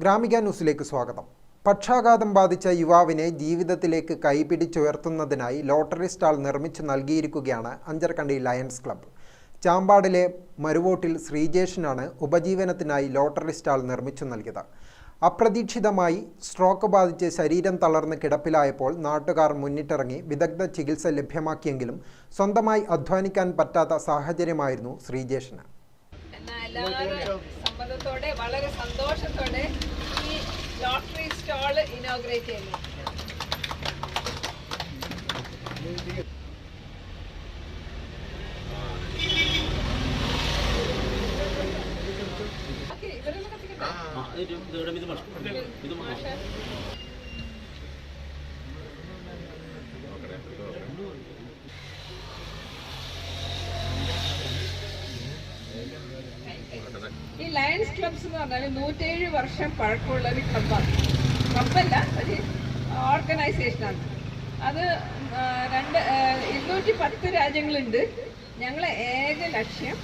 ഗ്രാമിക ന്യൂസിലേക്ക് സ്വാഗതം. പക്ഷാഘാതം ബാധിച്ച യുവാവിനെ ജീവിതത്തിലേക്ക് കൈപിടിച്ചുയർത്തുന്നതിനായി ലോട്ടറി സ്റ്റാൾ നിർമ്മിച്ചു നൽകിയിരിക്കുകയാണ് അഞ്ചരക്കണ്ടി ലയൺസ് ക്ലബ്ബ്. ചാമ്പാടിലെ മരുവോട്ടിൽ ശ്രീജേഷിനാണ് ഉപജീവനത്തിനായി ലോട്ടറി സ്റ്റാൾ നിർമ്മിച്ചു നൽകിയത്. അപ്രതീക്ഷിതമായി സ്ട്രോക്ക് ബാധിച്ച് ശരീരം തളർന്ന് കിടപ്പിലായപ്പോൾ നാട്ടുകാർ മുന്നിട്ടിറങ്ങി വിദഗ്ധ ചികിത്സ ലഭ്യമാക്കിയെങ്കിലും സ്വന്തമായി അധ്വാനിക്കാൻ പറ്റാത്ത സാഹചര്യമായിരുന്നു ശ്രീജേഷിന്. സമ്മതത്തോടെ വളരെ സന്തോഷത്തോടെ ഈ ലോട്ടറി സ്റ്റാൾ ഇനോഗ്രേറ്റ് ചെയ്യുന്നു. ഈ ലയൺസ് ക്ലബ്സ് എന്ന് പറഞ്ഞാൽ 107 വർഷം പഴക്കമുള്ള ഒരു ക്ലബ്ബാണ്. ക്ലബ്ബല്ല, ഒരു ഓർഗനൈസേഷനാണ്. അത് 210 രാജ്യങ്ങളുണ്ട്. ഞങ്ങളെ ഏക ലക്ഷ്യം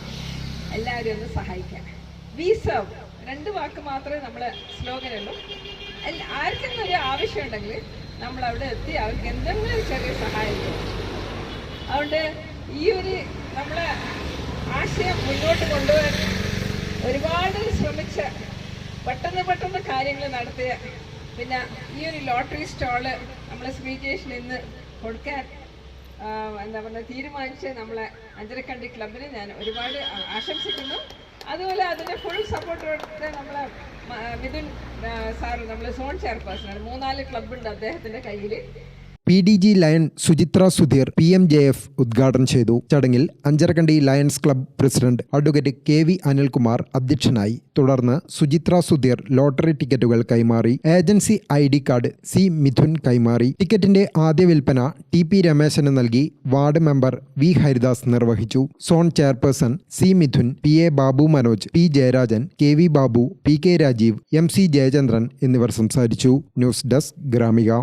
എല്ലാവരും ഒന്ന് സഹായിക്കാൻ. വി സർവ് 2 വാക്ക് മാത്രമേ നമ്മളെ സ്ലോഗനുള്ളൂ. ആർക്കെങ്കിലും ഒരു ആവശ്യമുണ്ടെങ്കിൽ നമ്മളവിടെ എത്തി അവർക്ക് എന്തെങ്കിലും ചെറിയ സഹായം ചെയ്യും. അതുകൊണ്ട് ഈ ഒരു നമ്മളെ ആശയം മുന്നോട്ട് കൊണ്ടുപോകാൻ ഒരുപാട് ശ്രമിച്ച പെട്ടെന്ന് കാര്യങ്ങൾ നടത്തിയ പിന്നെ ഈ ഒരു ലോട്ടറി സ്റ്റാള് നമ്മളെ ശ്രീജേഷിന് ഇന്ന് കൊടുക്കാൻ തീരുമാനിച്ച് നമ്മളെ അഞ്ചരക്കണ്ടി ക്ലബിന് ഞാൻ ഒരുപാട് ആശംസിക്കുന്നു. അതുപോലെ അതിൻ്റെ ഫുൾ സപ്പോർട്ട് കൊടുത്ത നമ്മളെ മിഥുൻ സാറ് നമ്മളെ സോൺ ചെയർപേഴ്സണാണ്. 3-4 ക്ലബ്ബുണ്ട് അദ്ദേഹത്തിൻ്റെ കയ്യിൽ. PDG lion Suchitra Sudheer PMJF ഉദ്ഘാടനം ചെയ്തു. ചടങ്ങിൽ Anjarakandy lions club president advocate KV Anilkumar അധ്യക്ഷനായി. തുടർന്ന് സുചിത്ര സുധീർ ലോട്ടറി ടിക്കറ്റുകൾ കൈമാറി. Agency ID card C Mithun കൈമാറി. ടിക്കറ്റിന്റെ ആദ്യ വിൽപ്പന TP രമേശന് നൽകി വാർഡ് മെമ്പർ V ഹരിദാസ് നിർവഹിച്ചു. Zone chairperson C Mithun, PA Babu Manoj, P Jayarajan, KV Babu, PK Rajeev, MC Jayachandran എന്നിവർ സംസാരിച്ചു. News desk Gramika.